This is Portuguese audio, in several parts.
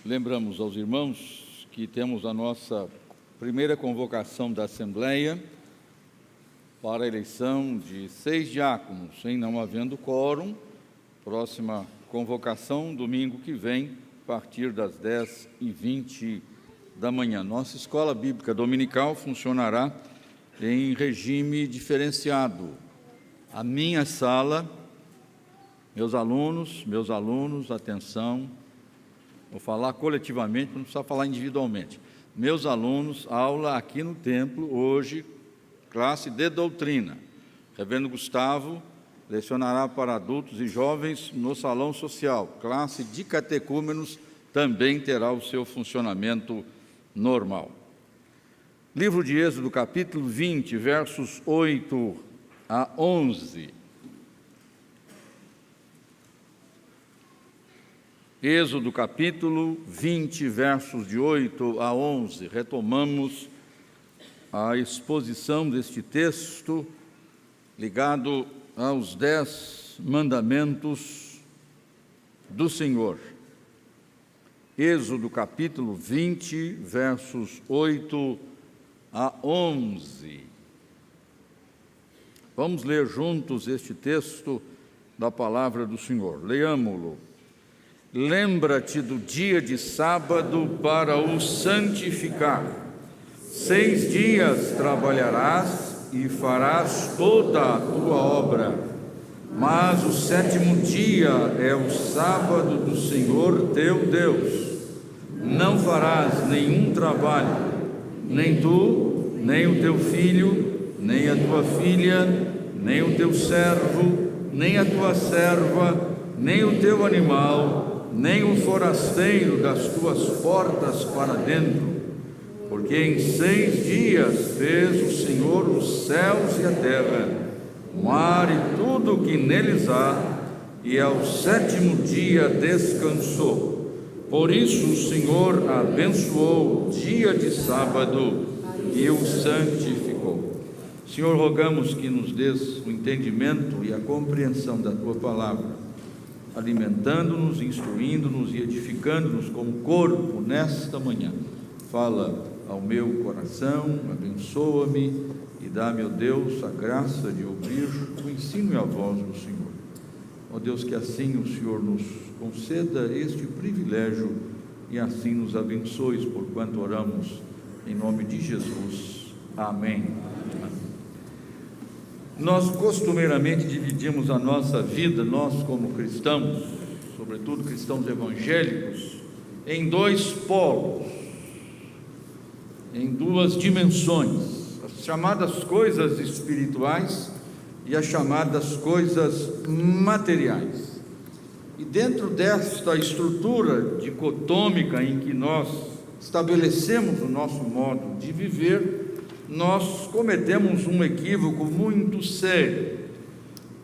Lembramos aos irmãos que temos a nossa primeira convocação da Assembleia para a eleição de 6 diáconos, em não havendo quórum. Próxima convocação, domingo que vem, a partir das 10h20 da manhã. Nossa escola bíblica dominical funcionará em regime diferenciado. A minha sala, meus alunos, atenção, vou falar coletivamente, não precisa falar individualmente. Meus alunos, aula aqui no templo, hoje, classe de doutrina. Reverendo Gustavo lecionará para adultos e jovens no salão social. Classe de catecúmenos também terá o seu funcionamento normal. Livro de Êxodo, capítulo 20, versos 8 a 11. Êxodo, capítulo 20, versos de 8 a 11. Retomamos a exposição deste texto ligado aos 10 mandamentos do Senhor. Êxodo, capítulo 20, versos 8 a 11. Vamos ler juntos este texto da palavra do Senhor. Leamo-lo. Lembra-te do dia de sábado para o santificar. 6 dias trabalharás e farás toda a tua obra, mas o 7º dia é o sábado do Senhor teu Deus. Não farás nenhum trabalho, nem tu, nem o teu filho, nem a tua filha, nem o teu servo, nem a tua serva, nem o teu animal, nem o forasteiro das tuas portas para dentro, porque em 6 dias fez o Senhor os céus e a terra, o mar e tudo o que neles há, e ao 7º dia descansou. Por isso o Senhor abençoou o dia de sábado e o santificou. Senhor, rogamos que nos dês o entendimento e a compreensão da tua palavra, alimentando-nos, instruindo-nos e edificando-nos como corpo nesta manhã. Fala ao meu coração, abençoa-me e dá-me, ó Deus, a graça de ouvir o ensino e a voz do Senhor. Ó Deus, que assim o Senhor nos conceda este privilégio e assim nos abençoes, porquanto oramos em nome de Jesus. Amém. Nós costumeiramente dividimos a nossa vida, nós como cristãos, sobretudo cristãos evangélicos, em 2 polos, em 2 dimensões, as chamadas coisas espirituais e as chamadas coisas materiais. E dentro desta estrutura dicotômica em que nós estabelecemos o nosso modo de viver, nós cometemos um equívoco muito sério,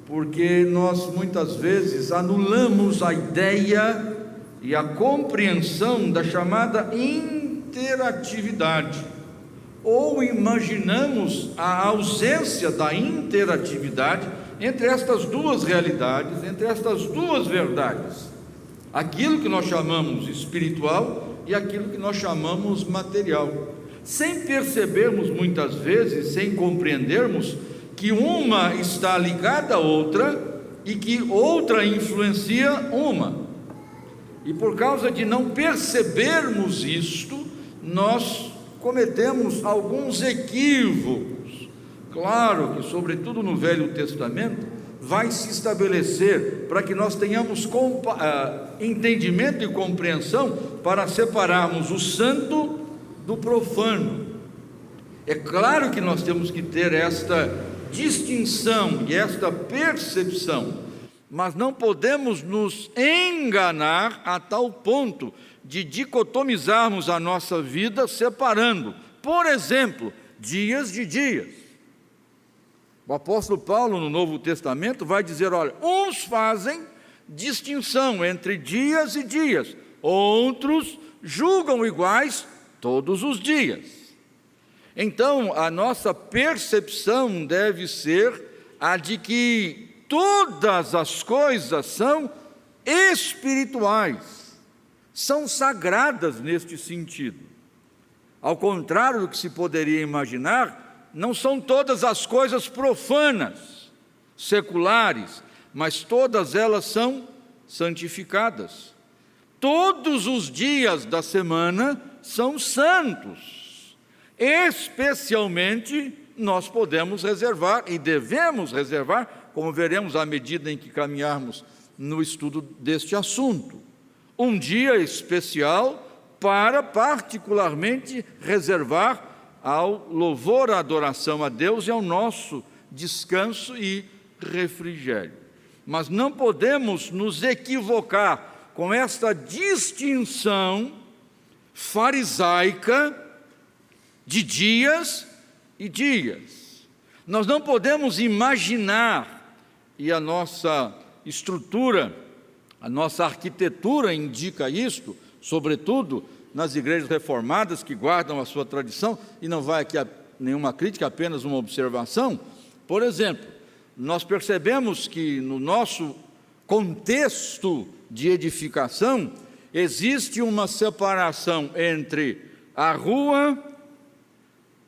porque nós muitas vezes anulamos a ideia e a compreensão da chamada interatividade, ou imaginamos a ausência da interatividade entre estas 2 realidades, entre estas 2 verdades, aquilo que nós chamamos espiritual e aquilo que nós chamamos material, sem percebermos muitas vezes, sem compreendermos que uma está ligada à outra e que outra influencia uma. E por causa de não percebermos isto, nós cometemos alguns equívocos. Claro que, sobretudo no Velho Testamento, vai se estabelecer para que nós tenhamos entendimento e compreensão para separarmos o santo do profano. É claro que nós temos que ter esta distinção e esta percepção, mas não podemos nos enganar a tal ponto de dicotomizarmos a nossa vida separando, por exemplo, dias de dias. O apóstolo Paulo no Novo Testamento vai dizer, olha, uns fazem distinção entre dias e dias, outros julgam iguais todos os dias. Então, a nossa percepção deve ser a de que todas as coisas são espirituais, são sagradas neste sentido. Ao contrário do que se poderia imaginar, não são todas as coisas profanas, seculares, mas todas elas são santificadas. Todos os dias da semana são santos. Especialmente nós podemos reservar e devemos reservar, como veremos à medida em que caminharmos no estudo deste assunto, um dia especial para particularmente reservar ao louvor, à adoração a Deus e ao nosso descanso e refrigério. Mas não podemos nos equivocar com esta distinção farisaica de dias e dias. Nós não podemos imaginar, e a nossa estrutura, a nossa arquitetura indica isto, sobretudo nas igrejas reformadas que guardam a sua tradição, e não vai aqui nenhuma crítica, apenas uma observação. Por exemplo, nós percebemos que no nosso contexto de edificação existe uma separação entre a rua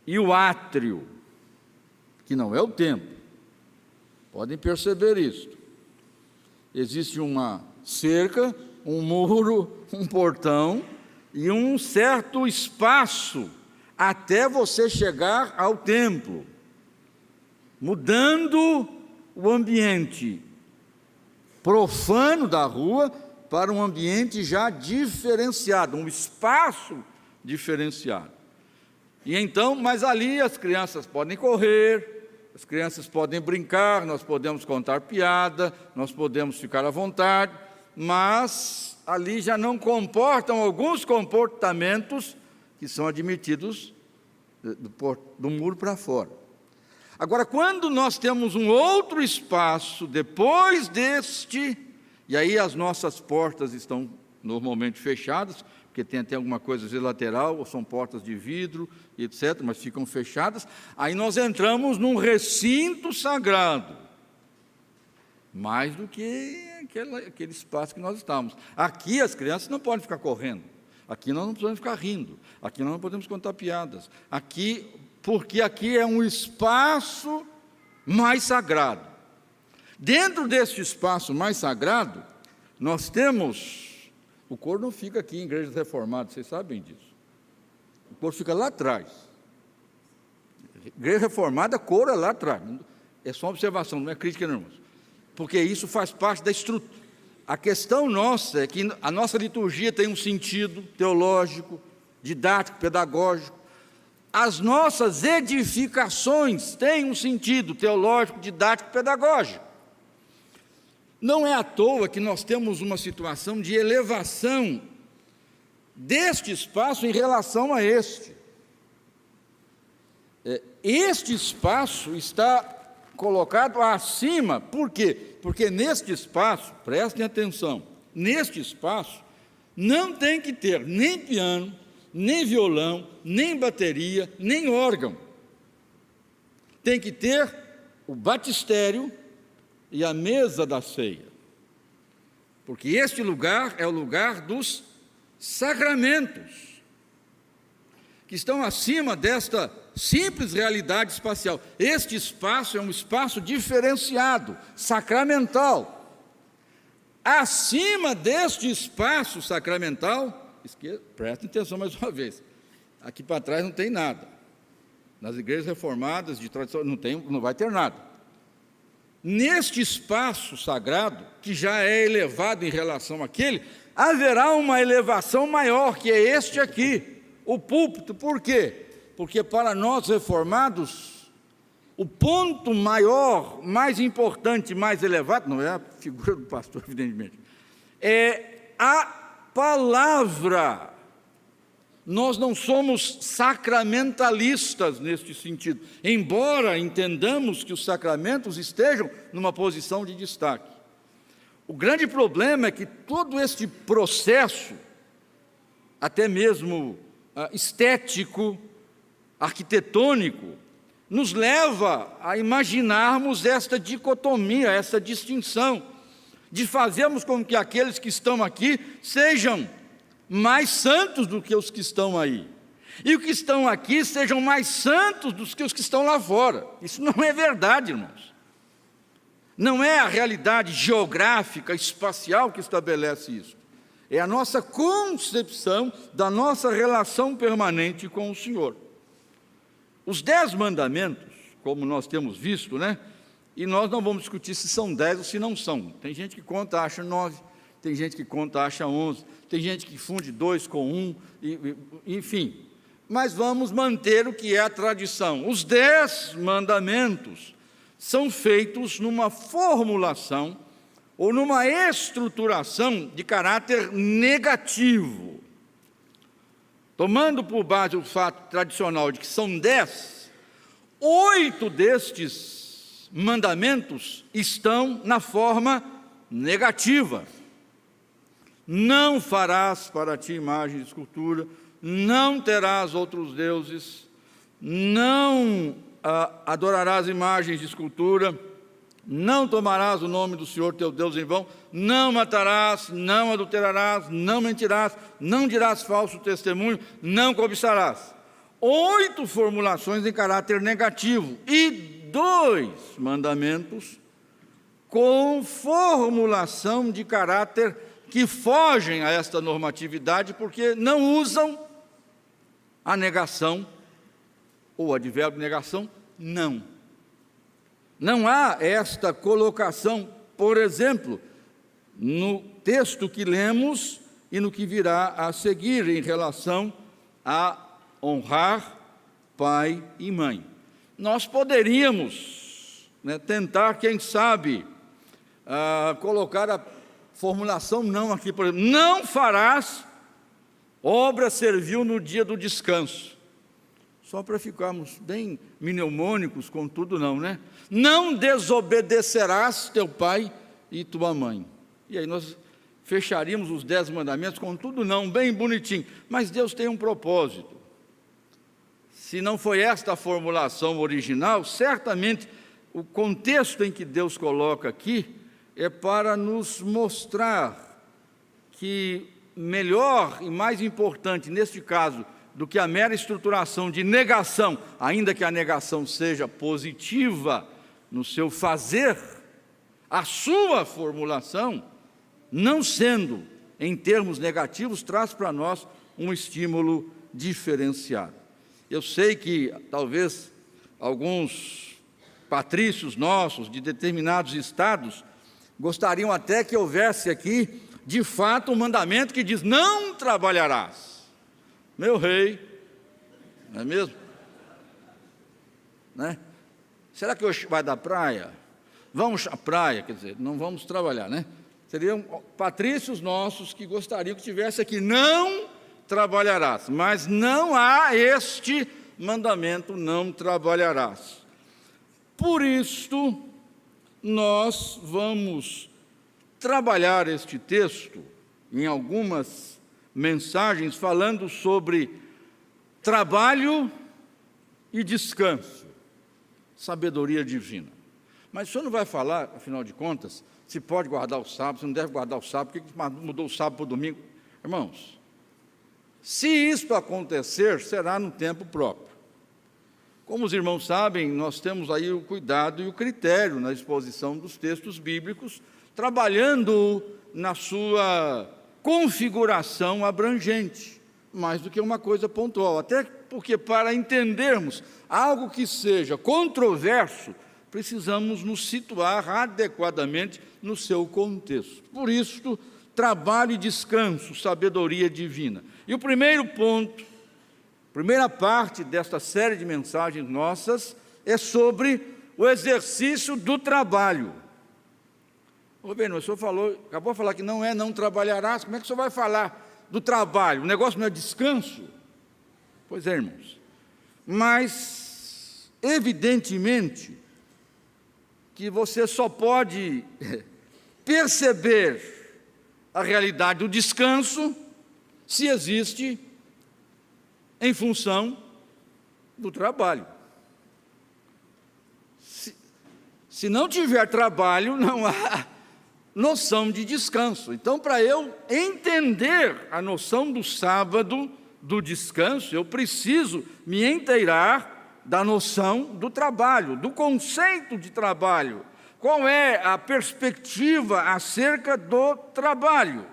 e o átrio, que não é o templo. Podem perceber isso. Existe uma cerca, um muro, um portão e um certo espaço até você chegar ao templo, mudando o ambiente profano da rua para um ambiente já diferenciado, um espaço diferenciado. E então, mas ali as crianças podem correr, as crianças podem brincar, nós podemos contar piada, nós podemos ficar à vontade, mas ali já não comportam alguns comportamentos que são admitidos do muro para fora. Agora, quando nós temos um outro espaço depois deste, e aí as nossas portas estão normalmente fechadas, porque tem até alguma coisa de lateral, ou são portas de vidro, etc., mas ficam fechadas, aí nós entramos num recinto sagrado, mais do que aquele espaço que nós estamos. Aqui as crianças não podem ficar correndo, aqui nós não podemos ficar rindo, aqui nós não podemos contar piadas, porque aqui é um espaço mais sagrado. Dentro deste espaço mais sagrado, nós temos... O coro não fica aqui em igrejas reformadas, vocês sabem disso. O coro fica lá atrás. Igreja reformada, coro é lá atrás. É só uma observação, não é crítica, não, irmãos. Porque isso faz parte da estrutura. A questão nossa é que a nossa liturgia tem um sentido teológico, didático, pedagógico. As nossas edificações têm um sentido teológico, didático, pedagógico. Não é à toa que nós temos uma situação de elevação deste espaço em relação a este. Este espaço está colocado acima, por quê? Porque neste espaço, prestem atenção, neste espaço não tem que ter nem piano, nem violão, nem bateria, nem órgão. Tem que ter o batistério e a mesa da ceia, porque este lugar é o lugar dos sacramentos, que estão acima desta simples realidade espacial. Este espaço é um espaço diferenciado, sacramental. Acima deste espaço sacramental, prestem atenção mais uma vez, aqui para trás não tem nada. Nas igrejas reformadas de tradição não vai ter nada. Neste espaço sagrado, que já é elevado em relação àquele, haverá uma elevação maior, que é este aqui, o púlpito. Por quê? Porque para nós reformados, o ponto maior, mais importante, mais elevado, não é a figura do pastor, evidentemente, é a palavra. Nós não somos sacramentalistas neste sentido, embora entendamos que os sacramentos estejam numa posição de destaque. O grande problema é que todo este processo, até mesmo estético, arquitetônico, nos leva a imaginarmos esta dicotomia, essa distinção, de fazermos com que aqueles que estão aqui sejam mais santos do que os que estão aí. E os que estão aqui sejam mais santos do que os que estão lá fora. Isso não é verdade, irmãos. Não é a realidade geográfica, espacial que estabelece isso. É a nossa concepção da nossa relação permanente com o Senhor. Os 10 mandamentos, como nós temos visto, né? E nós não vamos discutir se são 10 ou se não são. Tem gente que conta, acha 9. Tem gente que conta, acha 11. Tem gente que funde 2 com 1. Enfim. Mas vamos manter o que é a tradição. Os 10 mandamentos são feitos numa formulação ou numa estruturação de caráter negativo. Tomando por base o fato tradicional de que são 10, 8 destes mandamentos estão na forma negativa. Não farás para ti imagem de escultura, não terás outros deuses, não adorarás imagens de escultura, não tomarás o nome do Senhor teu Deus em vão, não matarás, não adulterarás, não mentirás, não dirás falso testemunho, não cobiçarás. 8 formulações em caráter negativo e 2 mandamentos com formulação de caráter que fogem a esta normatividade porque não usam a negação ou o advérbio negação, não. Não há esta colocação, por exemplo, no texto que lemos e no que virá a seguir em relação a honrar pai e mãe. Nós poderíamos, tentar, quem sabe, colocar a formulação não aqui, por exemplo, não farás obra servil no dia do descanso. Só para ficarmos bem mnemônicos com tudo não, né? Não desobedecerás teu pai e tua mãe. E aí nós fecharíamos os 10 mandamentos com tudo não, bem bonitinho. Mas Deus tem um propósito. Se não foi esta a formulação original, certamente o contexto em que Deus coloca aqui é para nos mostrar que melhor e mais importante, neste caso, do que a mera estruturação de negação, ainda que a negação seja positiva no seu fazer, a sua formulação, não sendo em termos negativos, traz para nós um estímulo diferenciado. Eu sei que talvez alguns patrícios nossos de determinados estados gostariam até que houvesse aqui, de fato, um mandamento que diz: não trabalharás. Meu rei, não é mesmo? Né? Será que hoje vai dar praia? Vamos à praia, quer dizer, não vamos trabalhar, né? Seriam patrícios nossos que gostariam que tivesse aqui: não trabalharás, mas não há este mandamento, não trabalharás. Por isto, nós vamos trabalhar este texto em algumas mensagens falando sobre trabalho e descanso, sabedoria divina. Mas o senhor não vai falar, afinal de contas, se pode guardar o sábado, se não deve guardar o sábado, por que mudou o sábado para o domingo? Irmãos, se isto acontecer, será no tempo próprio. Como os irmãos sabem, nós temos aí o cuidado e o critério na exposição dos textos bíblicos, trabalhando na sua configuração abrangente, mais do que uma coisa pontual, até porque para entendermos algo que seja controverso, precisamos nos situar adequadamente no seu contexto. Por isso, trabalho e descanso, sabedoria divina. E o primeiro ponto, primeira parte desta série de mensagens nossas, é sobre o exercício do trabalho. Governo, o senhor acabou de falar que não trabalharás, como é que o senhor vai falar do trabalho? O negócio não é descanso? Pois é, irmãos. Mas, evidentemente, que você só pode perceber a realidade do descanso se existe em função do trabalho. Se não tiver trabalho, não há noção de descanso. Então, para eu entender a noção do sábado, do descanso, eu preciso me inteirar da noção do trabalho, do conceito de trabalho. Qual é a perspectiva acerca do trabalho?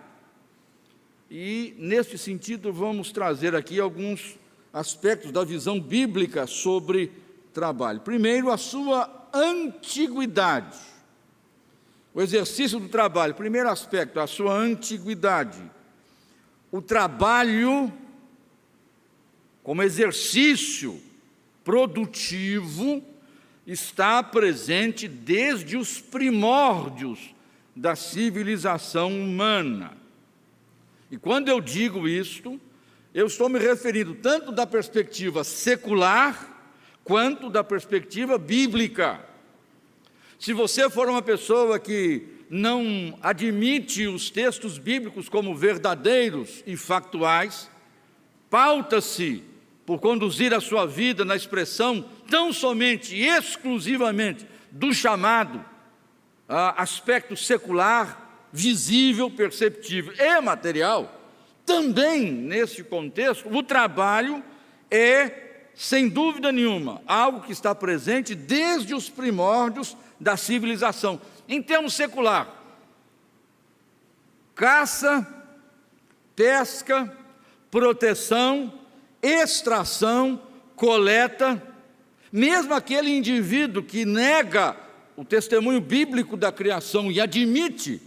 E, neste sentido, vamos trazer aqui alguns aspectos da visão bíblica sobre trabalho. Primeiro, a sua antiguidade. O exercício do trabalho, primeiro aspecto, a sua antiguidade. O trabalho, como exercício produtivo, está presente desde os primórdios da civilização humana. E quando eu digo isto, eu estou me referindo tanto da perspectiva secular, quanto da perspectiva bíblica. Se você for uma pessoa que não admite os textos bíblicos como verdadeiros e factuais, pauta-se por conduzir a sua vida na expressão tão somente e exclusivamente do chamado aspecto secular, visível, perceptível e material, também nesse contexto, o trabalho é, sem dúvida nenhuma, algo que está presente desde os primórdios da civilização. Em termos secular, caça, pesca, proteção, extração, coleta, mesmo aquele indivíduo que nega o testemunho bíblico da criação e admite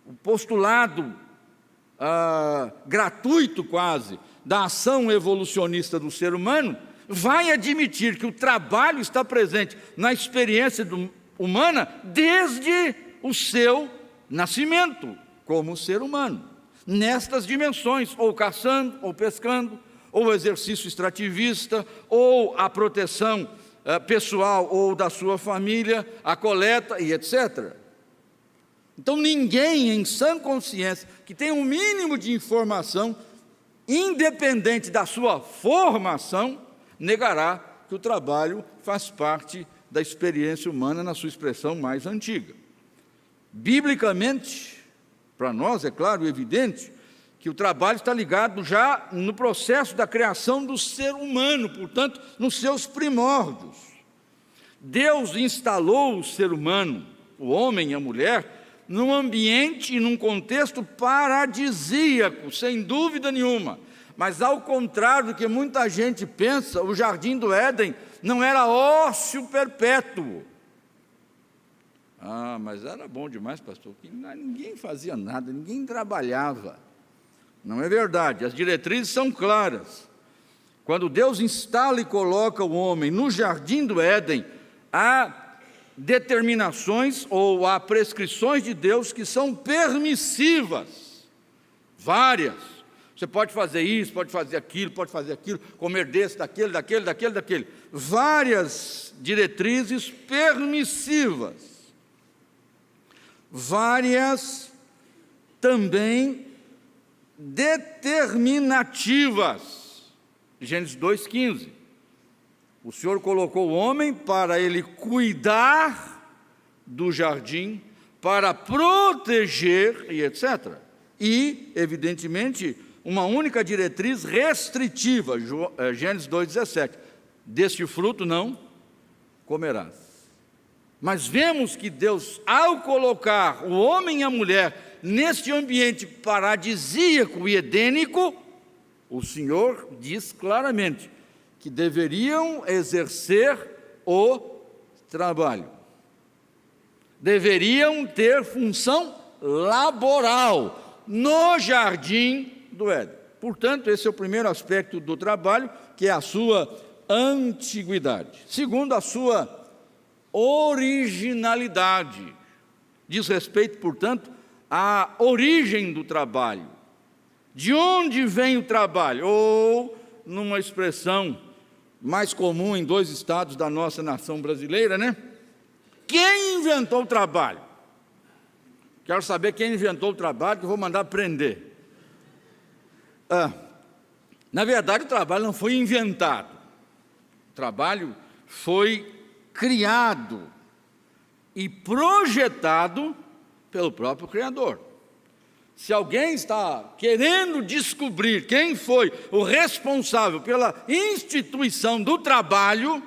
o postulado gratuito quase da ação evolucionista do ser humano, vai admitir que o trabalho está presente na experiência humana desde o seu nascimento como ser humano, nestas dimensões, ou caçando, ou pescando, ou o exercício extrativista, ou a proteção pessoal ou da sua família, a coleta e etc. Então ninguém em sã consciência que tem um mínimo de informação, independente da sua formação, negará que o trabalho faz parte da experiência humana na sua expressão mais antiga. Biblicamente, para nós é claro e evidente que o trabalho está ligado já no processo da criação do ser humano, portanto, nos seus primórdios. Deus instalou o ser humano, o homem e a mulher, num ambiente e num contexto paradisíaco, sem dúvida nenhuma. Mas, ao contrário do que muita gente pensa, o Jardim do Éden não era ócio perpétuo. Mas era bom demais, pastor, que ninguém fazia nada, ninguém trabalhava. Não é verdade, as diretrizes são claras. Quando Deus instala e coloca o homem no Jardim do Éden, há determinações ou há prescrições de Deus que são permissivas, várias. Você pode fazer isso, pode fazer aquilo, comer desse, daquele. Várias diretrizes permissivas. Várias também determinativas. Gênesis 2,15. O Senhor colocou o homem para ele cuidar do jardim, para proteger e etc. E, evidentemente, uma única diretriz restritiva, Gênesis 2,17. Deste fruto não comerás. Mas vemos que Deus, ao colocar o homem e a mulher neste ambiente paradisíaco e edênico, o Senhor diz claramente que deveriam exercer o trabalho. Deveriam ter função laboral no jardim do Éden. Portanto, esse é o primeiro aspecto do trabalho, que é a sua antiguidade. Segundo, a sua originalidade. Diz respeito, portanto, à origem do trabalho. De onde vem o trabalho? Ou, numa expressão mais comum em 2 estados da nossa nação brasileira, né? Quem inventou o trabalho? Quero saber quem inventou o trabalho, que eu vou mandar prender. Na verdade, o trabalho não foi inventado. O trabalho foi criado e projetado Pelo próprio Criador. Se alguém está querendo descobrir quem foi o responsável pela instituição do trabalho,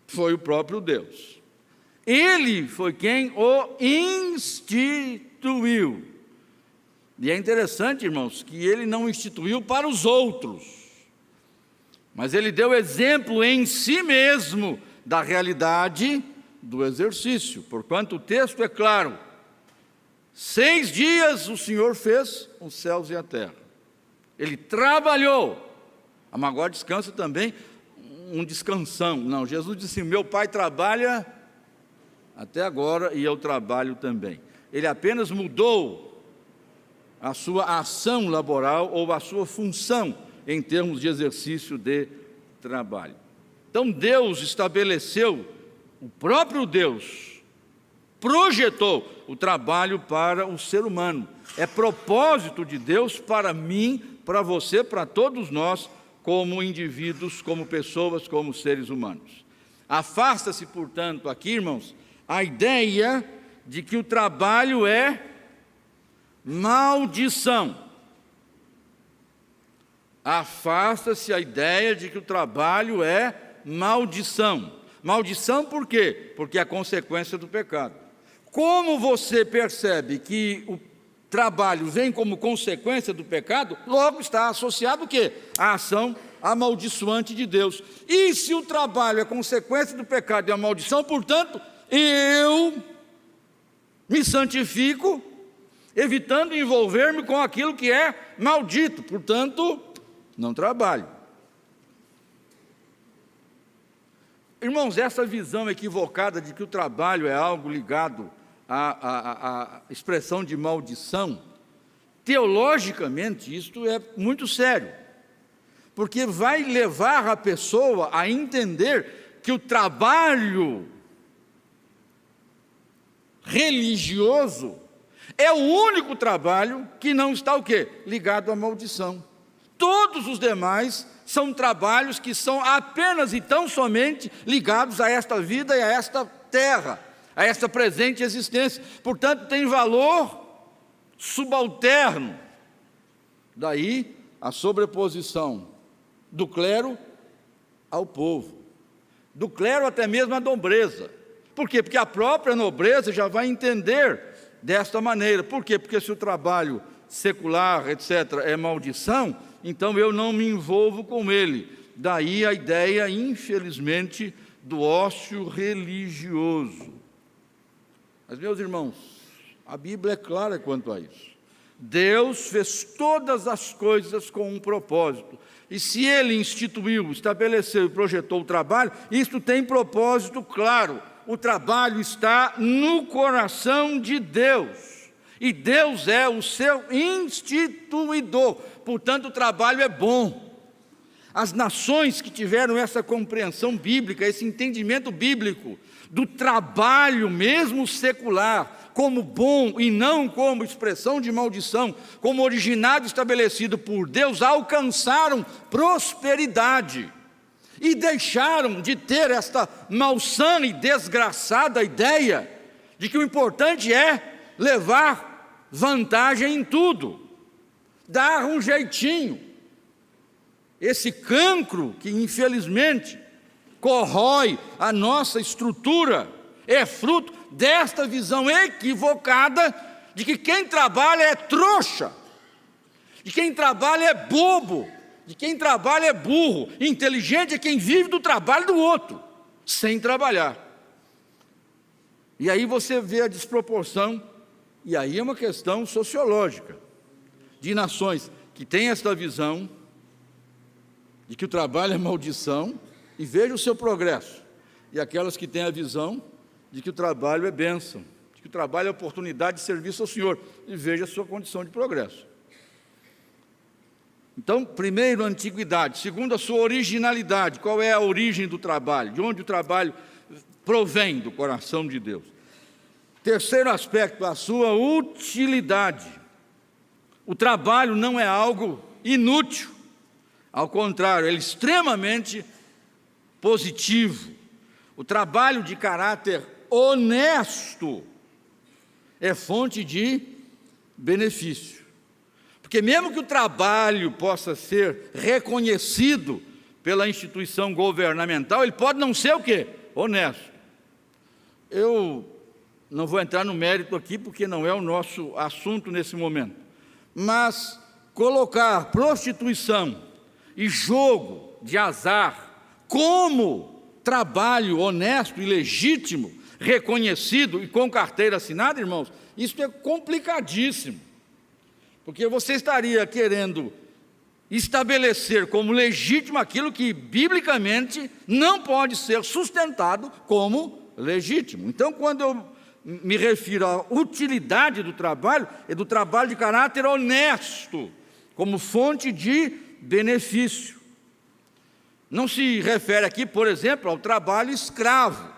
foi o próprio Deus. Ele foi quem o instituiu. E é interessante, irmãos, que ele não instituiu para os outros, mas ele deu exemplo em si mesmo da realidade do exercício. Porquanto o texto é claro: 6 dias o Senhor fez os céus e a terra. Ele trabalhou. Mas agora descansa também um descansão. Não, Jesus disse: meu Pai trabalha até agora e eu trabalho também. Ele apenas mudou a sua ação laboral ou a sua função em termos de exercício de trabalho. Então Deus estabeleceu, o próprio Deus projetou o trabalho para o ser humano. É propósito de Deus para mim, para você, para todos nós, como indivíduos, como pessoas, como seres humanos. Afasta-se, portanto, aqui, irmãos, a ideia de que o trabalho é maldição. Afasta-se a ideia de que o trabalho é maldição. Maldição por quê? Porque é a consequência do pecado. Como você percebe que o trabalho vem como consequência do pecado, logo está associado o quê? A ação amaldiçoante de Deus. E se o trabalho é consequência do pecado e a maldição, portanto, eu me santifico, evitando envolver-me com aquilo que é maldito, portanto, não trabalho. Irmãos, essa visão equivocada de que o trabalho é algo ligado à expressão de maldição, teologicamente isto é muito sério, porque vai levar a pessoa a entender que o trabalho religioso é o único trabalho que não está o quê? Ligado à maldição. Todos os demais são trabalhos que são apenas e tão somente ligados a esta vida e a esta terra, a esta presente existência. Portanto, tem valor subalterno. Daí a sobreposição do clero ao povo, do clero até mesmo à nobreza. Por quê? Porque a própria nobreza já vai entender desta maneira. Por quê? Porque se o trabalho secular, etc., é maldição, então eu não me envolvo com ele. Daí a ideia, infelizmente, do ócio religioso. Mas, meus irmãos, a Bíblia é clara quanto a isso. Deus fez todas as coisas com um propósito. E se Ele instituiu, estabeleceu e projetou o trabalho, isto tem propósito claro. O trabalho está no coração de Deus. E Deus é o seu instituidor. Portanto, o trabalho é bom. As nações que tiveram essa compreensão bíblica, esse entendimento bíblico do trabalho, mesmo secular, como bom e não como expressão de maldição, como originado e estabelecido por Deus, alcançaram prosperidade e deixaram de ter esta malsana e desgraçada ideia de que o importante é levar vantagem em tudo, dar um jeitinho. Esse cancro que infelizmente corrói a nossa estrutura é fruto desta visão equivocada de que quem trabalha é trouxa, de quem trabalha é bobo, de quem trabalha é burro. Inteligente é quem vive do trabalho do outro, sem trabalhar. E aí você vê a desproporção, e aí é uma questão sociológica, de nações que têm esta visão de que o trabalho é maldição, e veja o seu progresso, e aquelas que têm a visão de que o trabalho é bênção, de que o trabalho é oportunidade de serviço ao Senhor, e veja a sua condição de progresso. Então, primeiro, a antiguidade. Segundo, a sua originalidade. Qual é a origem do trabalho? De onde o trabalho provém? Do coração de Deus. Terceiro aspecto, a sua utilidade. O trabalho não é algo inútil. Ao contrário, ele é extremamente positivo. O trabalho de caráter honesto é fonte de benefício. Porque mesmo que o trabalho possa ser reconhecido pela instituição governamental, ele pode não ser o quê? Honesto. Eu não vou entrar no mérito aqui, porque não é o nosso assunto nesse momento. Mas colocar prostituição e jogo de azar como trabalho honesto e legítimo, reconhecido e com carteira assinada, irmãos, isso é complicadíssimo. Porque você estaria querendo estabelecer como legítimo aquilo que, biblicamente, não pode ser sustentado como legítimo. Então, quando eu me refiro à utilidade do trabalho, é do trabalho de caráter honesto, como fonte de benefício. Não se refere aqui, por exemplo, ao trabalho escravo.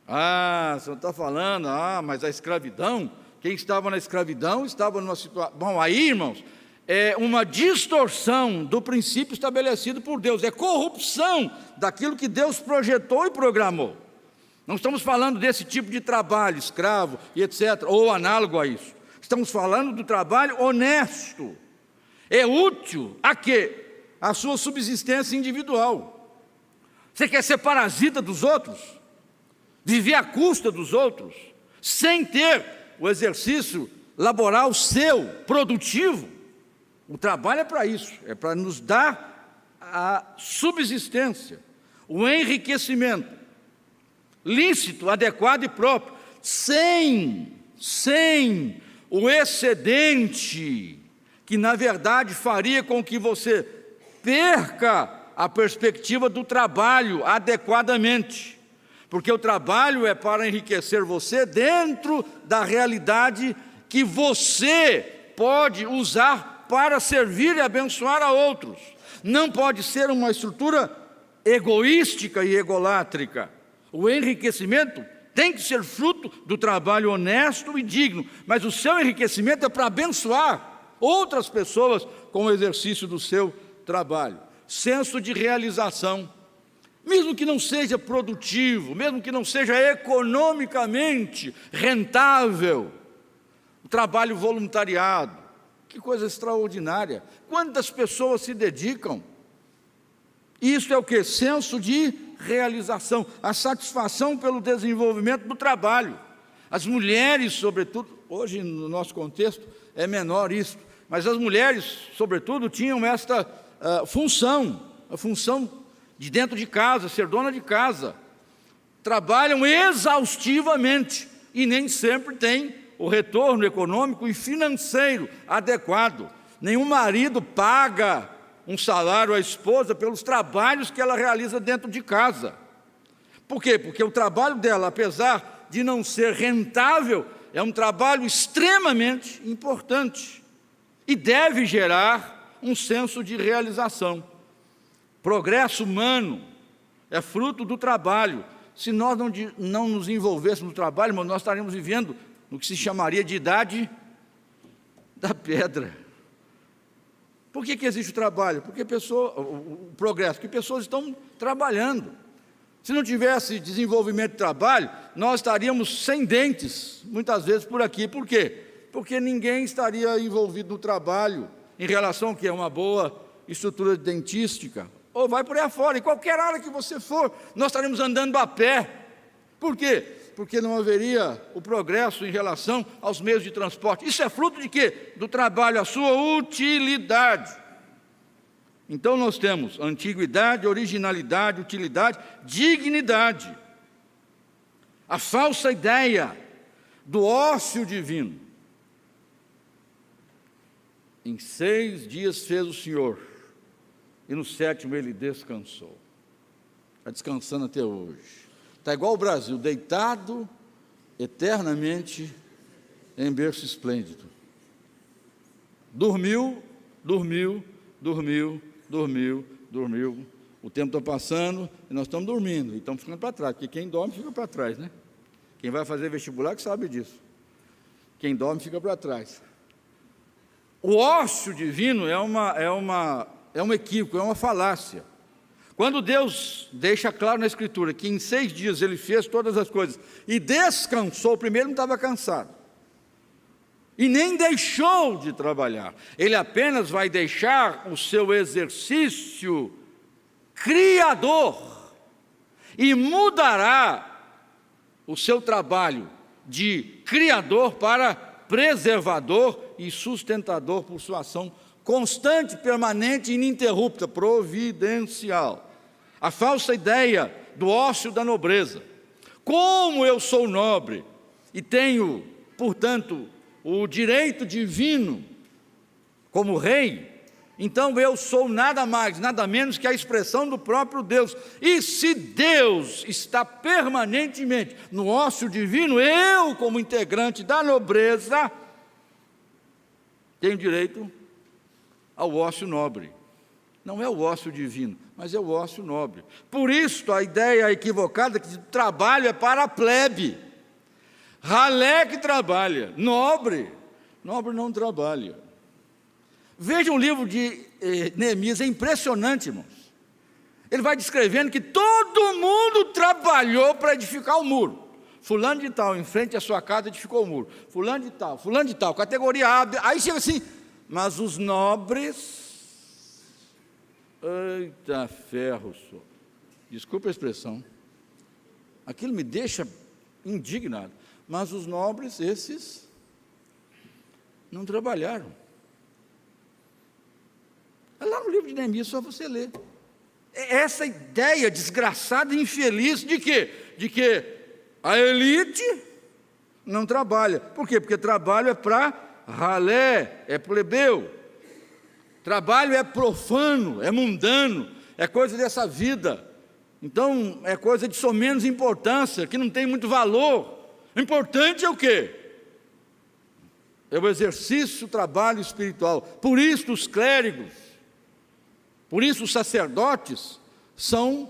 Você não está falando, mas a escravidão, quem estava na escravidão estava numa situação... Bom, aí, irmãos, é uma distorção do princípio estabelecido por Deus, é corrupção daquilo que Deus projetou e programou. Não estamos falando desse tipo de trabalho, escravo e etc., ou análogo a isso. Estamos falando do trabalho honesto. É útil a quê? A sua subsistência individual. Você quer ser parasita dos outros? Viver à custa dos outros? Sem ter o exercício laboral seu, produtivo? O trabalho é para isso, é para nos dar a subsistência, o enriquecimento, lícito, adequado e próprio, sem o excedente, que na verdade faria com que você perca a perspectiva do trabalho adequadamente, porque o trabalho é para enriquecer você dentro da realidade que você pode usar para servir e abençoar a outros. Não pode ser uma estrutura egoística e egolátrica. O enriquecimento tem que ser fruto do trabalho honesto e digno, mas o seu enriquecimento é para abençoar outras pessoas com o exercício do seu trabalho. Senso de realização, mesmo que não seja produtivo, mesmo que não seja economicamente rentável, o trabalho voluntariado, que coisa extraordinária, quantas pessoas se dedicam, isso é o que? Senso de realização, a satisfação pelo desenvolvimento do trabalho. As mulheres, sobretudo, hoje no nosso contexto é menor isso, mas as mulheres, sobretudo, tinham esta função, a função de dentro de casa, ser dona de casa. Trabalham exaustivamente e nem sempre têm o retorno econômico e financeiro adequado. Nenhum marido paga um salário à esposa pelos trabalhos que ela realiza dentro de casa. Por quê? Porque o trabalho dela, apesar de não ser rentável, é um trabalho extremamente importante e deve gerar um senso de realização. Progresso humano é fruto do trabalho. Se nós não nos envolvêssemos no trabalho, nós estaríamos vivendo no que se chamaria de idade da pedra. Por que existe o trabalho? Porque o progresso, porque pessoas estão trabalhando. Se não tivesse desenvolvimento de trabalho, nós estaríamos sem dentes, muitas vezes por aqui. Por quê? Porque ninguém estaria envolvido no trabalho em relação ao que é uma boa estrutura dentística. Ou vai por aí afora, em qualquer área que você for, nós estaremos andando a pé. Por quê? Porque não haveria o progresso em relação aos meios de transporte. Isso é fruto de quê? Do trabalho, a sua utilidade. Então nós temos antiguidade, originalidade, utilidade, dignidade. A falsa ideia do ócio divino. Em 6 dias fez o Senhor, e no 7º ele descansou. Está descansando até hoje. Está igual o Brasil, deitado eternamente em berço esplêndido. Dormiu. O tempo está passando e nós estamos dormindo, e estamos ficando para trás, porque quem dorme fica para trás, né? Quem vai fazer vestibular que sabe disso. Quem dorme fica para trás. O ócio divino é um equívoco, é uma falácia. Quando Deus deixa claro na Escritura que em 6 dias Ele fez todas as coisas e descansou, primeiro não estava cansado, e nem deixou de trabalhar, Ele apenas vai deixar o seu exercício criador e mudará o seu trabalho de criador para preservador e sustentador por sua ação constante, permanente e ininterrupta, providencial. A falsa ideia do ócio da nobreza. Como eu sou nobre e tenho, portanto, o direito divino como rei, então eu sou nada mais, nada menos que a expressão do próprio Deus. E se Deus está permanentemente no ócio divino, eu, como integrante da nobreza, tenho direito ao ócio nobre. Não é o ócio divino, mas é o ócio nobre. Por isso, a ideia equivocada que o trabalho é para a plebe. Ralé que trabalha, nobre não trabalha. Veja um livro de Neemias, é impressionante, irmãos. Ele vai descrevendo que todo mundo trabalhou para edificar o muro. Fulano de tal, em frente à sua casa, edificou o muro. Fulano de tal, categoria A. Aí chega assim, mas os nobres... Eita ferro, senhor. Desculpa a expressão. Aquilo me deixa indignado. Mas os nobres, esses, não trabalharam. É lá no livro de Neemias, só você ler. É essa ideia desgraçada e infeliz de quê? De que a elite não trabalha. Por quê? Porque trabalho é para ralé, é plebeu. Trabalho é profano, é mundano, é coisa dessa vida. Então, é coisa de somenos importância, que não tem muito valor. O importante é o quê? É o exercício, o trabalho espiritual. Por isso os clérigos, por isso os sacerdotes são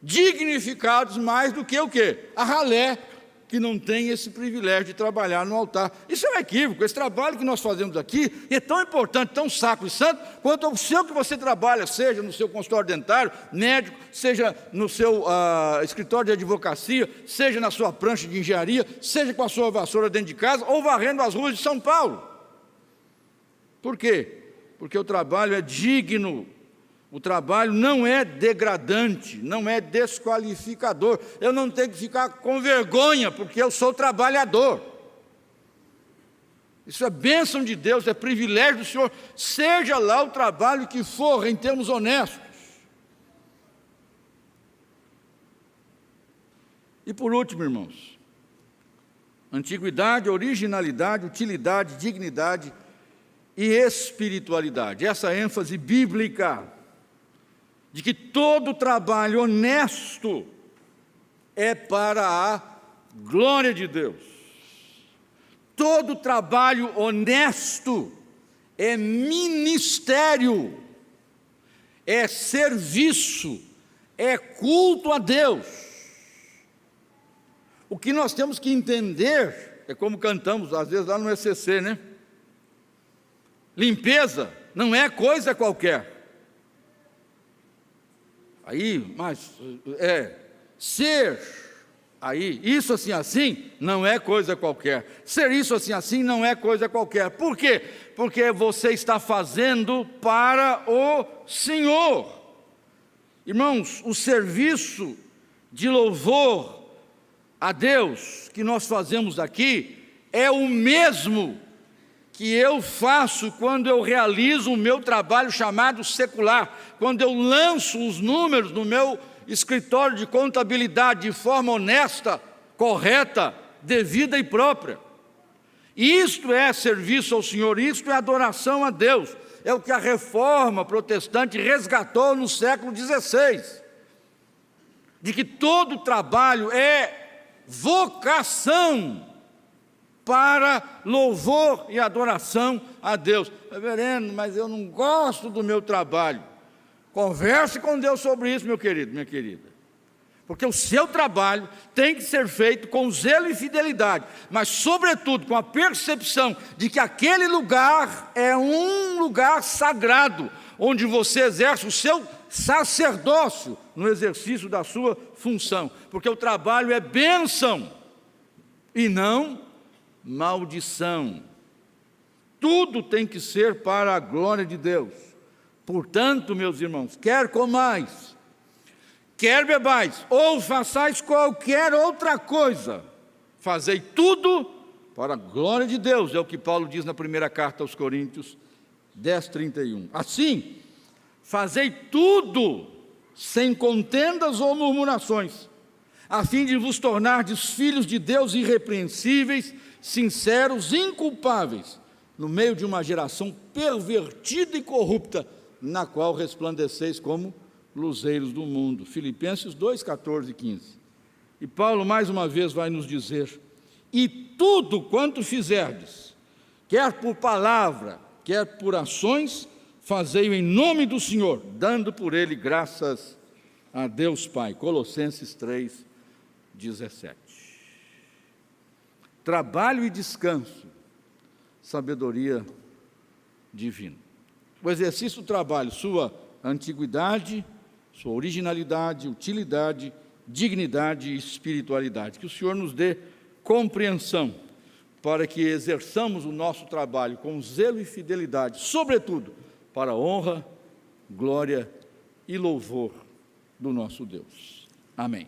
dignificados mais do que o quê? A ralé, que não tem esse privilégio de trabalhar no altar. Isso é um equívoco. Esse trabalho que nós fazemos aqui é tão importante, tão sacro e santo, quanto o seu que você trabalha, seja no seu consultório dentário, médico, seja no seu escritório de advocacia, seja na sua prancha de engenharia, seja com a sua vassoura dentro de casa, ou varrendo as ruas de São Paulo. Por quê? Porque o trabalho é digno. O trabalho não é degradante, não é desqualificador. Eu não tenho que ficar com vergonha, porque eu sou trabalhador. Isso é bênção de Deus, é privilégio do Senhor, seja lá o trabalho que for, em termos honestos. E por último, irmãos, antiguidade, originalidade, utilidade, dignidade e espiritualidade. Essa ênfase bíblica de que todo trabalho honesto é para a glória de Deus. Todo trabalho honesto é ministério, é serviço, é culto a Deus. O que nós temos que entender, é como cantamos às vezes lá no ECC, né? Limpeza não é coisa qualquer. Aí, mas ser aí, isso assim, não é coisa qualquer. Ser isso assim, não é coisa qualquer. Por quê? Porque você está fazendo para o Senhor. Irmãos, o serviço de louvor a Deus que nós fazemos aqui é o mesmo que eu faço quando eu realizo o meu trabalho chamado secular, quando eu lanço os números no meu escritório de contabilidade de forma honesta, correta, devida e própria. Isto é serviço ao Senhor, isto é adoração a Deus. É o que a reforma protestante resgatou no século XVI, de que todo trabalho é vocação para louvor e adoração a Deus. Reverendo, mas eu não gosto do meu trabalho. Converse com Deus sobre isso, meu querido, minha querida. Porque o seu trabalho tem que ser feito com zelo e fidelidade, mas, sobretudo, com a percepção de que aquele lugar é um lugar sagrado, onde você exerce o seu sacerdócio no exercício da sua função, porque o trabalho é bênção e não maldição. Tudo tem que ser para a glória de Deus. Portanto, meus irmãos, quer comais, quer bebais, ou façais qualquer outra coisa, fazei tudo para a glória de Deus, é o que Paulo diz na primeira carta aos Coríntios 10:31. Assim, fazei tudo sem contendas ou murmurações, a fim de vos tornardes filhos de Deus irrepreensíveis, sinceros, inculpáveis, no meio de uma geração pervertida e corrupta, na qual resplandeceis como luzeiros do mundo. Filipenses 2:14 e 15. E Paulo mais uma vez vai nos dizer: e tudo quanto fizerdes, quer por palavra, quer por ações, fazei-o em nome do Senhor, dando por ele graças a Deus Pai. Colossenses 3:17. Trabalho e descanso, sabedoria divina. O exercício do trabalho, sua antiguidade, sua originalidade, utilidade, dignidade e espiritualidade. Que o Senhor nos dê compreensão para que exerçamos o nosso trabalho com zelo e fidelidade, sobretudo para a honra, glória e louvor do nosso Deus. Amém.